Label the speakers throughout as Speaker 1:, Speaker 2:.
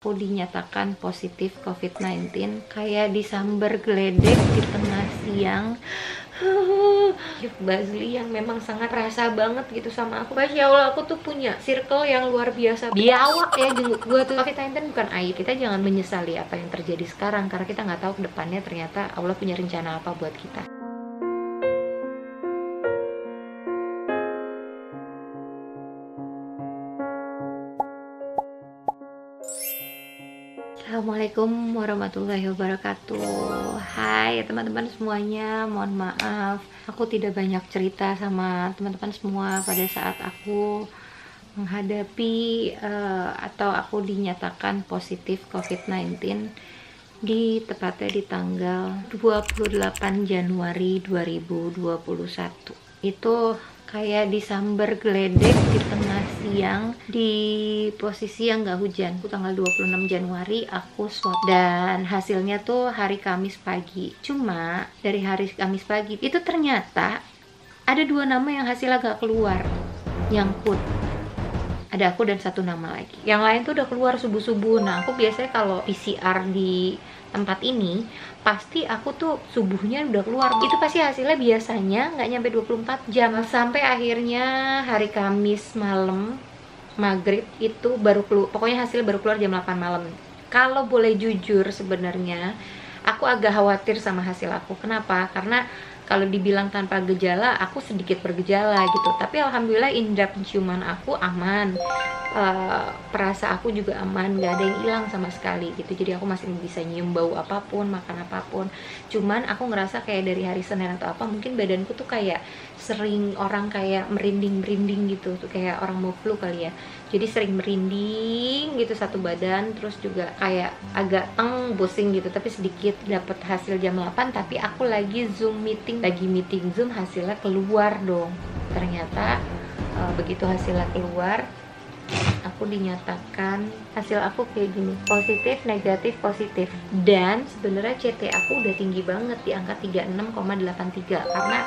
Speaker 1: aku dinyatakan positif COVID-19 kayak disambar geledek di tengah siang. Basli yang memang sangat rasa banget gitu sama aku. Masya Allah, aku tuh punya circle yang luar biasa biawak ya jenguk gue tuh. COVID-19 bukan aib. Kita jangan menyesali apa yang terjadi sekarang, karena kita nggak tahu ke depannya ternyata Allah punya rencana apa buat kita. Assalamualaikum warahmatullahi wabarakatuh. Hai teman-teman semuanya, mohon maaf aku tidak banyak cerita sama teman-teman semua pada saat aku menghadapi atau aku dinyatakan positif COVID-19 tepatnya di tanggal 28 Januari 2021. Itu kayak disambar geledek di tengah siang di posisi yang nggak hujan. Aku tanggal 26 Januari aku swab dan hasilnya tuh hari Kamis pagi. Cuma dari hari Kamis pagi itu ternyata ada 2 nama yang hasilnya gak keluar, nyangkut. Ada aku dan 1 nama lagi. Yang lain tuh udah keluar subuh-subuh. Nah, aku biasanya kalau PCR di tempat ini pasti aku tuh subuhnya udah keluar. Itu pasti hasilnya biasanya nggak nyampe 24 jam. Sampai akhirnya hari Kamis malam maghrib itu baru keluar. Pokoknya hasilnya baru keluar jam 8 malam. Kalau boleh jujur sebenarnya aku agak khawatir sama hasil aku. Kenapa? Karena kalau dibilang tanpa gejala, aku sedikit bergejala gitu. Tapi alhamdulillah indera penciuman aku aman, perasa aku juga aman, gak ada yang hilang sama sekali gitu. Jadi aku masih bisa nyium bau apapun, makan apapun. Cuman aku ngerasa kayak dari hari Senin atau apa, mungkin badanku tuh kayak sering orang kayak merinding-merinding gitu, tuh kayak orang mau flu kali ya. Jadi sering merinding gitu satu badan, terus juga kayak agak pusing gitu, tapi sedikit. Dapat hasil jam 8, tapi aku lagi meeting Zoom, hasilnya keluar dong. Ternyata begitu hasilnya keluar, aku dinyatakan hasil aku kayak gini, positif, negatif, positif. Dan sebenarnya CT aku udah tinggi banget di angka 36,83 karena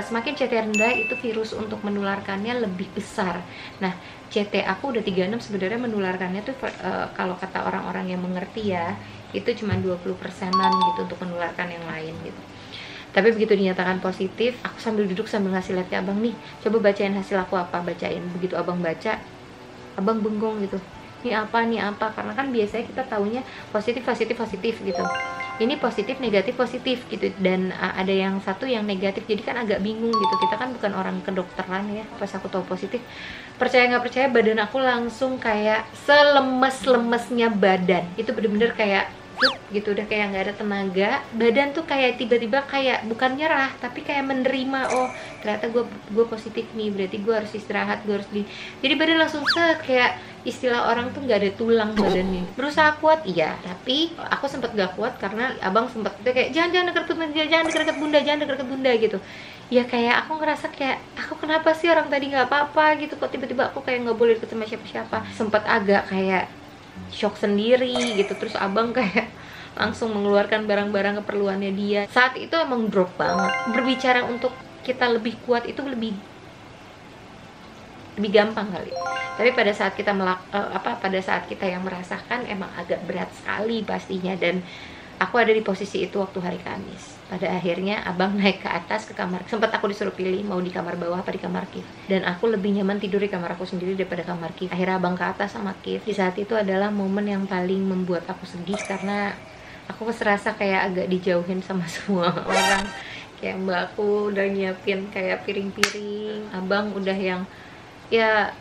Speaker 1: semakin CT rendah itu virus untuk menularkannya lebih besar. Nah, CT aku udah 36, sebenarnya menularkannya tuh kalau kata orang-orang yang mengerti ya, itu cuma 20%-an gitu untuk menularkan yang lain gitu. Tapi begitu dinyatakan positif, aku sambil duduk sambil ngasih lihat ke abang, nih coba bacain hasil aku apa, bacain. Begitu abang baca, abang bengong gitu, ini apa, karena kan biasanya kita taunya positif gitu. Ini positif negatif gitu, dan ada yang satu yang negatif, jadi kan agak bingung gitu. Kita kan bukan orang kedokteran ya. Pas aku tahu positif, percaya nggak percaya, badan aku langsung kayak selemes-lemesnya badan. Itu bener-bener kayak gitu, udah kayak nggak ada tenaga. Badan tuh kayak tiba-tiba kayak bukan nyerah, tapi kayak menerima, oh ternyata gue positif nih, berarti gue harus istirahat, gue harus jadi badan langsung kayak istilah orang tuh nggak ada tulang badannya. Berusaha kuat iya, tapi aku sempet gak kuat karena abang sempet udah kayak jangan deket bunda gitu ya. Kayak aku ngerasa kayak, aku kenapa sih, orang tadi nggak apa-apa gitu, kok tiba-tiba aku kayak nggak boleh deket sama siapa-siapa. Sempet agak kayak shock sendiri gitu. Terus abang kayak langsung mengeluarkan barang-barang keperluannya dia. Saat itu emang drop banget. Berbicara untuk kita lebih kuat itu lebih gampang kali. Tapi pada saat kita pada saat kita yang merasakan, emang agak berat sekali pastinya. Dan aku ada di posisi itu waktu hari Kamis. Pada akhirnya abang naik ke atas ke kamar. Sempat aku disuruh pilih mau di kamar bawah apa di kamar Kif. Dan aku lebih nyaman tidur di kamar aku sendiri daripada kamar Kif. Akhirnya abang ke atas sama Kif. Di saat itu adalah momen yang paling membuat aku sedih, karena aku serasa kayak agak dijauhin sama semua orang. Kayak mbakku udah nyiapin kayak piring-piring, abang udah yang ya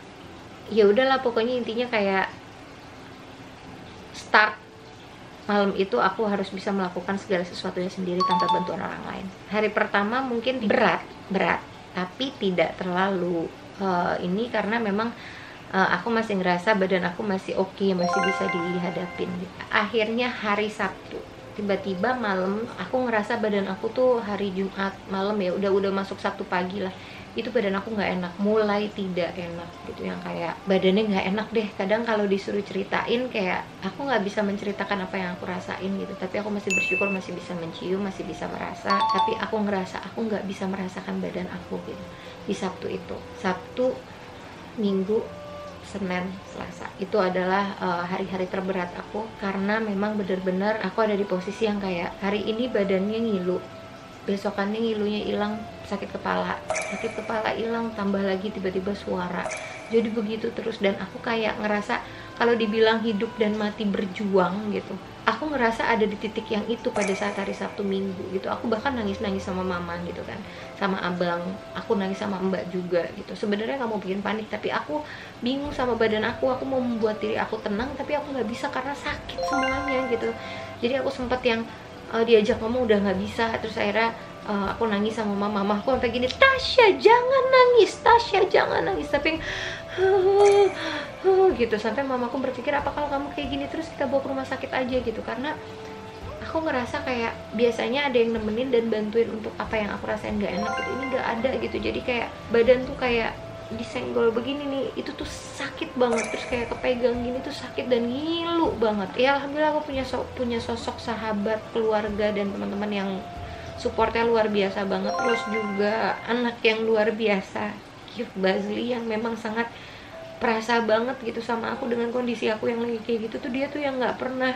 Speaker 1: udahlah, pokoknya intinya kayak start malam itu aku harus bisa melakukan segala sesuatunya sendiri tanpa bantuan orang lain. Hari pertama mungkin berat, tapi tidak terlalu ini, karena memang aku masih ngerasa badan aku masih oke, masih bisa dihadapin. Akhirnya hari Sabtu, tiba-tiba malam aku ngerasa badan aku tuh hari Jumat malam ya, udah masuk Sabtu pagi lah, itu badan aku nggak enak, mulai tidak enak gitu, yang kayak badannya nggak enak deh. Kadang kalau disuruh ceritain kayak aku nggak bisa menceritakan apa yang aku rasain gitu, tapi aku masih bersyukur masih bisa mencium, masih bisa merasa. Tapi aku ngerasa aku nggak bisa merasakan badan aku gitu di Sabtu itu. Sabtu, Minggu, Senin, Selasa. Itu adalah hari-hari terberat aku, karena memang bener-bener aku ada di posisi yang kayak hari ini badannya ngilu, besokannya ngilunya hilang, sakit kepala hilang, tambah lagi tiba-tiba suara. Jadi begitu terus, dan aku kayak ngerasa kalau dibilang hidup dan mati berjuang gitu, aku ngerasa ada di titik yang itu pada saat hari Sabtu Minggu gitu. Aku bahkan nangis-nangis sama mama gitu kan, sama abang, aku nangis sama mbak juga gitu. Sebenarnya nggak mau bikin panik, tapi aku bingung sama badan aku mau membuat diri aku tenang, tapi aku nggak bisa karena sakit semuanya gitu. Jadi aku sempet yang diajak ngomong udah nggak bisa, terus akhirnya aku nangis sama mama aku sampai gini, Tasya jangan nangis, Tasya jangan nangis, tapi gitu, sampai mamaku berpikir apa kalau kamu kayak gini terus kita bawa ke rumah sakit aja gitu, karena aku ngerasa kayak biasanya ada yang nemenin dan bantuin untuk apa yang aku rasain gak enak gitu, ini gak ada gitu. Jadi kayak badan tuh kayak disenggol begini nih, itu tuh sakit banget, terus kayak kepegang gini tuh sakit dan ngilu banget. Ya alhamdulillah aku punya sosok sahabat, keluarga dan teman-teman yang supportnya luar biasa banget, terus juga anak yang luar biasa, Kif Bazli, yang memang sangat perasa banget gitu sama aku dengan kondisi aku yang lagi kayak gitu tuh. Dia tuh yang nggak pernah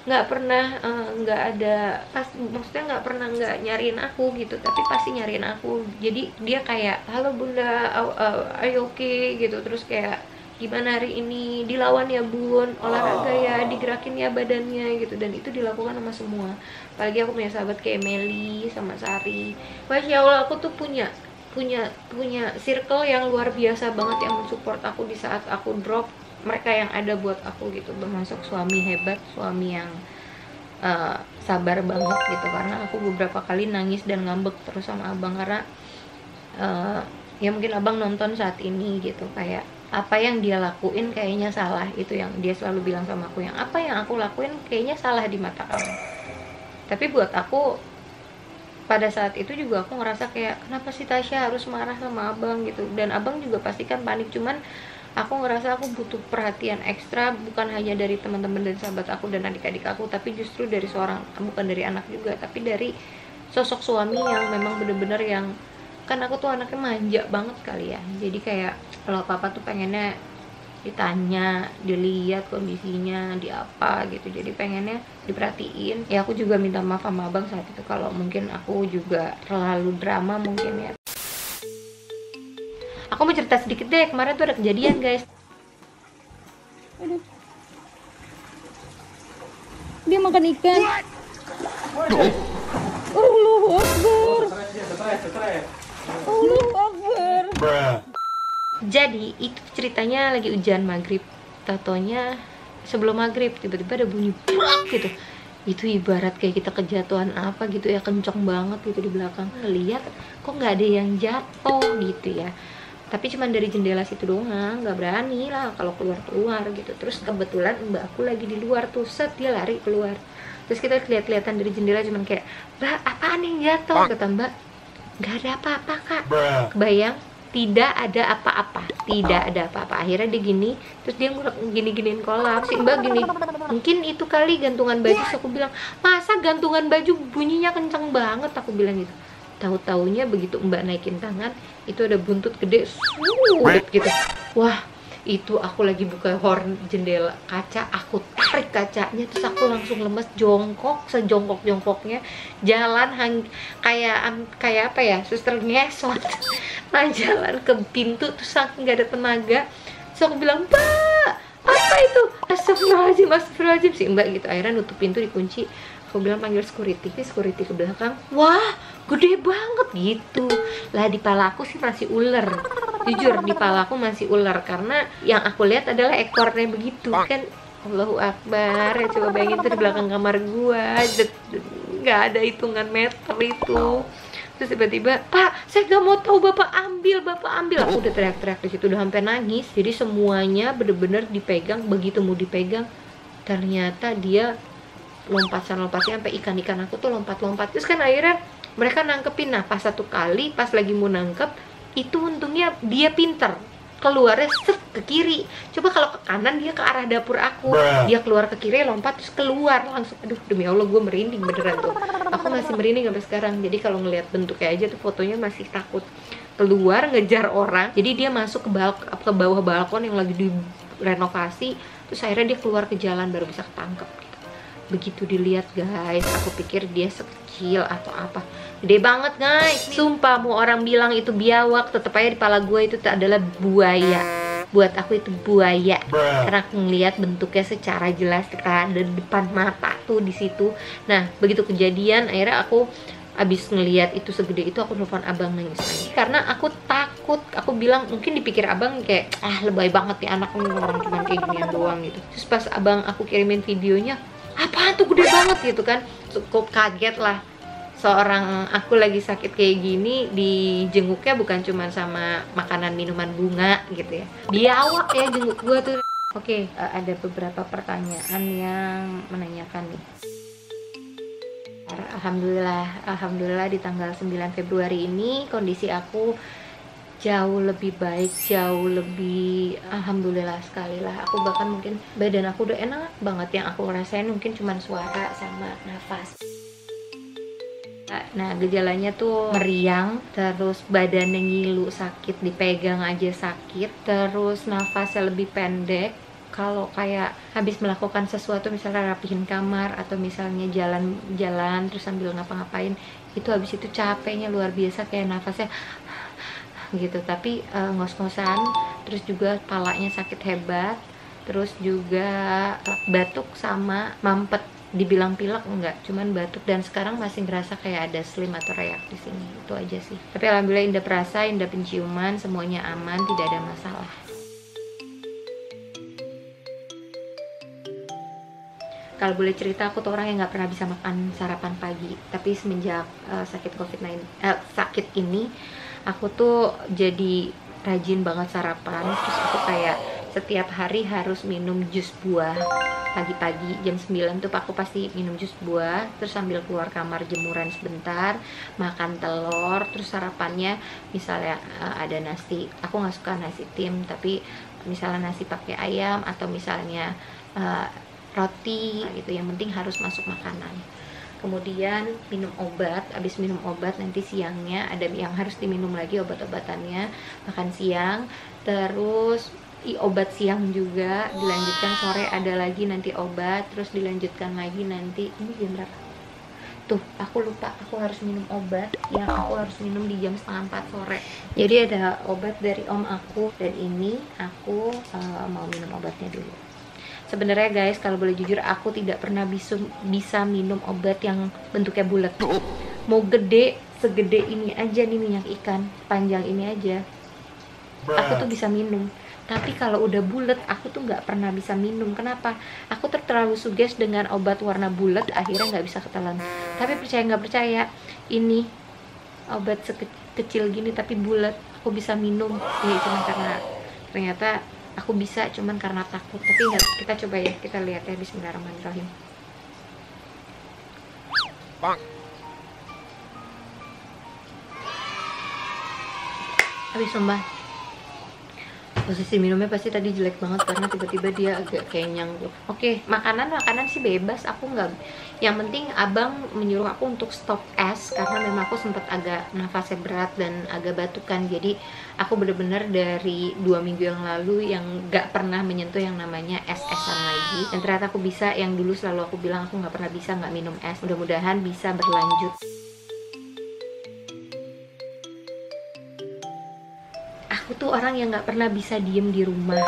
Speaker 1: nggak ada pas, maksudnya nggak pernah nggak nyariin aku gitu, tapi pasti nyariin aku. Jadi dia kayak, halo bunda, ayo oke gitu, terus kayak gimana hari ini, dilawan ya bun, olahraga ya, digerakin ya badannya gitu. Dan itu dilakukan sama semua, apalagi aku punya sahabat kayak Meli sama Sari. Masya Allah, aku tuh punya circle yang luar biasa banget yang mensupport aku di saat aku drop. Mereka yang ada buat aku gitu, termasuk suami hebat, suami yang sabar banget gitu. Karena aku beberapa kali nangis dan ngambek terus sama abang, karena ya mungkin abang nonton saat ini gitu, kayak apa yang dia lakuin kayaknya salah, itu yang dia selalu bilang sama aku, yang apa yang aku lakuin kayaknya salah di mata kamu. Tapi buat aku pada saat itu juga aku ngerasa kayak, kenapa sih Tasya harus marah sama abang gitu. Dan abang juga pastikan panik, cuman aku ngerasa aku butuh perhatian ekstra, bukan hanya dari teman-teman dan sahabat aku dan adik-adik aku, tapi justru dari seorang, bukan dari anak juga, tapi dari sosok suami yang memang bener-bener yang, kan aku tuh anaknya manja banget kali ya. Jadi kayak kalau apa-apa tuh pengennya ditanya, dilihat kondisinya di apa gitu, jadi pengennya diperhatiin. Ya aku juga minta maaf sama abang saat itu kalau mungkin aku juga terlalu drama mungkin ya. Aku mau cerita sedikit deh, kemarin tuh ada kejadian guys.
Speaker 2: Aduh. Dia makan ikan. Allahu Akbar. Allahu Akbar.
Speaker 1: Jadi itu ceritanya lagi hujan maghrib, tatonya sebelum maghrib tiba-tiba ada bunyi brak gitu. Itu ibarat kayak kita kejatuhan apa gitu ya, kenceng banget gitu di belakang. Ngeliat kok nggak ada yang jatuh gitu ya, tapi cuman dari jendela situ doang, nggak berani lah kalau keluar gitu. Terus kebetulan mbak aku lagi di luar tuh, set dia lari keluar. Terus kita kelihatan dari jendela cuman kayak, mbak apaan yang jatuh, kata mbak. Nggak ada apa-apa kak. Kebayang, tidak ada apa-apa, tidak ada apa-apa. Akhirnya dia gini, terus dia gini-giniin kolam. Si mbak gini, mungkin itu kali gantungan baju. Terus aku bilang, masa gantungan baju bunyinya kenceng banget, aku bilang gitu. Tahu-taunya begitu mbak naikin tangan, itu ada buntut gede gitu. Wah, itu aku lagi buka horn jendela kaca, aku tarik kacanya, terus aku langsung lemes, jongkok sejongkok-jongkoknya, jalan kayak apa ya, suster ngesot. Nah jalan ke pintu, terus aku nggak ada tenaga. Terus aku bilang, mbak apa itu, astagfirullahaladzim si mbak gitu. Akhirnya nutup pintu, dikunci. Aku bilang panggil security ke belakang. Wah gede banget gitu lah. Di pala aku sih masih ular, jujur di pala aku masih ular, karena yang aku lihat adalah ekornya begitu kan. Allahu Akbar ya, coba bayangin tuh di belakang kamar gua, nggak ada hitungan meter itu. Terus tiba-tiba, pak saya nggak mau tahu, bapak ambil. Aku udah teriak-teriak di situ, udah sampai nangis. Jadi semuanya bener-bener dipegang. Begitu mau dipegang, ternyata dia lompatnya sampai ikan-ikan aku tuh lompat-lompat. Terus kan akhirnya mereka nangkepin. Nah pas satu kali, pas lagi mau nangkep, itu untungnya dia pinter, keluarnya set ke kiri. Coba kalau ke kanan, dia ke arah dapur aku. Dia keluar ke kiri, lompat, terus keluar langsung. Aduh demi Allah gue merinding beneran tuh. Aku masih merinding sampai sekarang. Jadi kalau ngelihat bentuknya aja tuh, fotonya masih takut. Keluar ngejar orang. Jadi dia masuk ke bawah balkon yang lagi renovasi, terus akhirnya dia keluar ke jalan baru bisa ketangkep gitu. Begitu dilihat guys, aku pikir dia sekecil atau apa, gede banget guys. Sumpah mau orang bilang itu biawak, tetep aja di kepala gue itu adalah buaya. Buat aku itu buaya, karena aku ngeliat bentuknya secara jelas kan, dari depan mata tuh di situ. Nah begitu kejadian, akhirnya aku abis ngeliat itu segede itu, aku telepon abang nangis lagi karena aku takut. Aku bilang, mungkin dipikir abang kayak lebay banget nih anak, orang cuma kayak ginian doang gitu. Terus pas abang aku kirimin videonya, apaan tuh gede banget gitu kan, cukup kaget lah. Seorang aku lagi sakit kayak gini, dijenguknya bukan cuma sama makanan minuman bunga gitu ya, biawak ya jenguk gue tuh. Oke, ada beberapa pertanyaan yang menanyakan nih. Alhamdulillah di tanggal 9 Februari ini kondisi aku jauh lebih baik, jauh lebih alhamdulillah sekali lah. Aku bahkan mungkin badan aku udah enak banget, yang aku ngerasain mungkin cuma suara sama nafas. Nah gejalanya tuh meriang, terus badannya ngilu, sakit, dipegang aja sakit, terus nafasnya lebih pendek. Kalau kayak habis melakukan sesuatu, misalnya rapihin kamar atau misalnya jalan-jalan terus sambil ngapa-ngapain, itu habis itu capeknya luar biasa, kayak nafasnya gitu, tapi ngos-ngosan. Terus juga kepalanya sakit hebat, terus juga batuk sama mampet. Dibilang pilek enggak, cuman batuk, dan sekarang masih ngerasa kayak ada slim atau reak di sini. Itu aja sih. Tapi alhamdulillah indah perasa, indah penciuman, semuanya aman, tidak ada masalah. Kalau boleh cerita, aku tuh orang yang nggak pernah bisa makan sarapan pagi. Tapi semenjak sakit sakit ini, aku tuh jadi rajin banget sarapan. Terus aku kayak setiap hari harus minum jus buah. Pagi-pagi jam 9 tuh aku pasti minum jus buah, terus sambil keluar kamar jemuran sebentar, makan telur. Terus sarapannya misalnya ada nasi, aku nggak suka nasi tim, tapi misalnya nasi pakai ayam atau misalnya roti gitu, yang penting harus masuk makanan. Kemudian minum obat, habis minum obat nanti siangnya ada yang harus diminum lagi obat-obatannya, makan siang, terus obat siang juga dilanjutkan, sore ada lagi nanti obat, terus dilanjutkan lagi nanti. Ini jam berapa? Tuh aku lupa, aku harus minum obat yang aku harus minum di jam 3:30 sore. Jadi ada obat dari om aku, dan ini aku mau minum obatnya dulu. Sebenarnya guys, kalau boleh jujur, aku tidak pernah bisa minum obat yang bentuknya bulat. Mau gede segede ini aja nih minyak ikan, panjang ini aja, aku tuh bisa minum. Tapi kalau udah bulat, aku tuh nggak pernah bisa minum. Kenapa? Aku terlalu suges dengan obat warna bulat, akhirnya nggak bisa ketelan. Tapi percaya nggak percaya, ini obat kecil gini tapi bulat, aku bisa minum. Ya cuma karena ternyata aku bisa, cuman karena takut. Tapi nggak, kita coba ya, kita lihat ya. Bismillahirrahmanirrahim. Habis sumpah, posisi minumnya pasti tadi jelek banget karena tiba-tiba dia agak kenyang tuh. Oke, makanan sih bebas, aku nggak. Yang penting abang menyuruh aku untuk stop es karena memang aku sempat agak nafasnya berat dan agak batukan. Jadi aku bener-bener dari 2 minggu yang lalu yang nggak pernah menyentuh yang namanya es-esan lagi. Dan ternyata aku bisa, yang dulu selalu aku bilang aku nggak pernah bisa nggak minum es. Mudah-mudahan bisa berlanjut. Aku tuh orang yang nggak pernah bisa diem di rumah.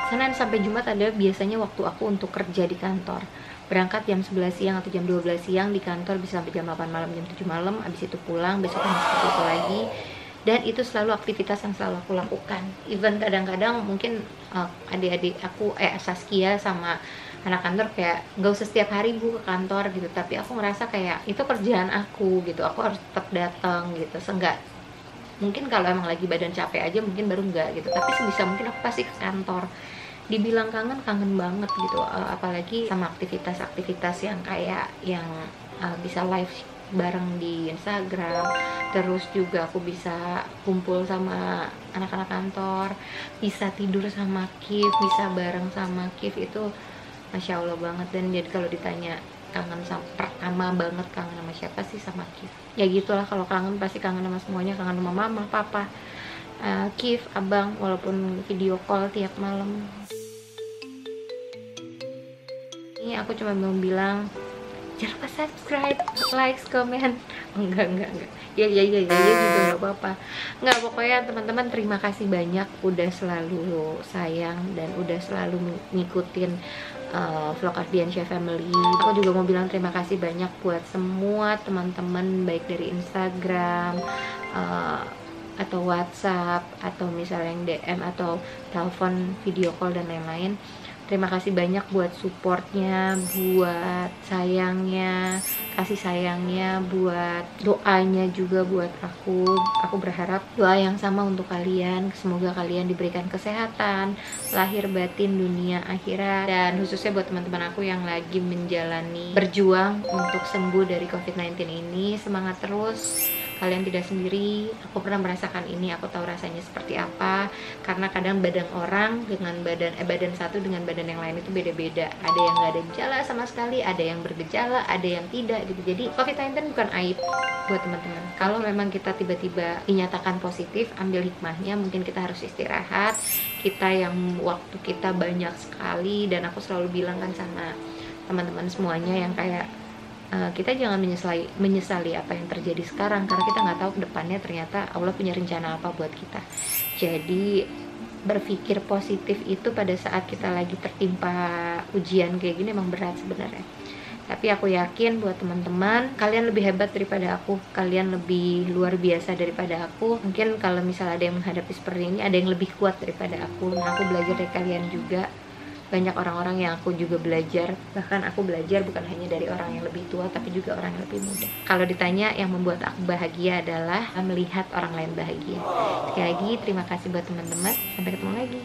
Speaker 1: Senin sampai Jumat ada biasanya waktu aku untuk kerja di kantor. Berangkat jam 11 siang atau jam 12 siang, di kantor bisa sampai jam 8 malam, jam 7 malam. Abis itu pulang, besok seperti itu lagi. Dan itu selalu aktivitas yang selalu aku lakukan. Even kadang-kadang mungkin adik-adik aku, Saskia sama anak kantor kayak nggak usah setiap hari bu ke kantor gitu. Tapi aku ngerasa kayak itu kerjaan aku gitu. Aku harus tetap datang gitu. Seenggak, mungkin kalau emang lagi badan capek aja mungkin baru enggak gitu, tapi sebisa mungkin aku pasti ke kantor. Dibilang kangen banget gitu, apalagi sama aktivitas-aktivitas yang kayak yang bisa live bareng di Instagram. Terus juga aku bisa kumpul sama anak-anak kantor, bisa tidur sama Kif, bisa bareng sama Kif, itu Masya Allah banget. Dan jadi kalau ditanya kangen sama, pertama banget kangen sama siapa sih? Sama Kif. Ya gitulah, kalau kangen pasti kangen sama semuanya, kangen sama mama, papa, Kif, abang, walaupun video call tiap malam. Ini aku cuma mau bilang jangan lupa subscribe, like, comment. Enggak. Ya juga nggak apa-apa. Nggak, pokoknya teman-teman terima kasih banyak udah selalu sayang dan udah selalu ngikutin vlog Ardiansyah Family. Aku juga mau bilang terima kasih banyak buat semua teman-teman, baik dari Instagram atau WhatsApp, atau misalnya yang DM atau telepon, video call dan lain-lain. Terima kasih banyak buat supportnya, buat sayangnya, kasih sayangnya, buat doanya juga buat aku. Aku berharap doa yang sama untuk kalian. Semoga kalian diberikan kesehatan, lahir batin, dunia akhirat. Dan khususnya buat teman-teman aku yang lagi menjalani, berjuang untuk sembuh dari COVID-19 ini. Semangat terus. Kalian tidak sendiri, aku pernah merasakan ini, aku tahu rasanya seperti apa. Karena kadang badan orang dengan badan satu dengan badan yang lain itu beda-beda. Ada yang nggak ada gejala sama sekali, ada yang bergejala, ada yang tidak gitu. Jadi COVID-19 bukan aib buat teman-teman. Kalau memang kita tiba-tiba dinyatakan positif, ambil hikmahnya. Mungkin kita harus istirahat. Kita yang waktu kita banyak sekali, dan aku selalu bilang kan sama teman-teman semuanya yang kayak kita jangan menyesali apa yang terjadi sekarang, karena kita nggak tahu kedepannya ternyata Allah punya rencana apa buat kita. Jadi berpikir positif itu pada saat kita lagi tertimpa ujian kayak gini emang berat sebenarnya. Tapi aku yakin buat teman-teman, kalian lebih hebat daripada aku, kalian lebih luar biasa daripada aku. Mungkin kalau misalnya ada yang menghadapi seperti ini, ada yang lebih kuat daripada aku. Nah, aku belajar dari kalian juga. Banyak orang-orang yang aku juga belajar, bahkan aku belajar bukan hanya dari orang yang lebih tua, tapi juga orang yang lebih muda. Kalau ditanya yang membuat aku bahagia adalah melihat orang lain bahagia. Sekali lagi terima kasih buat teman-teman, sampai ketemu lagi.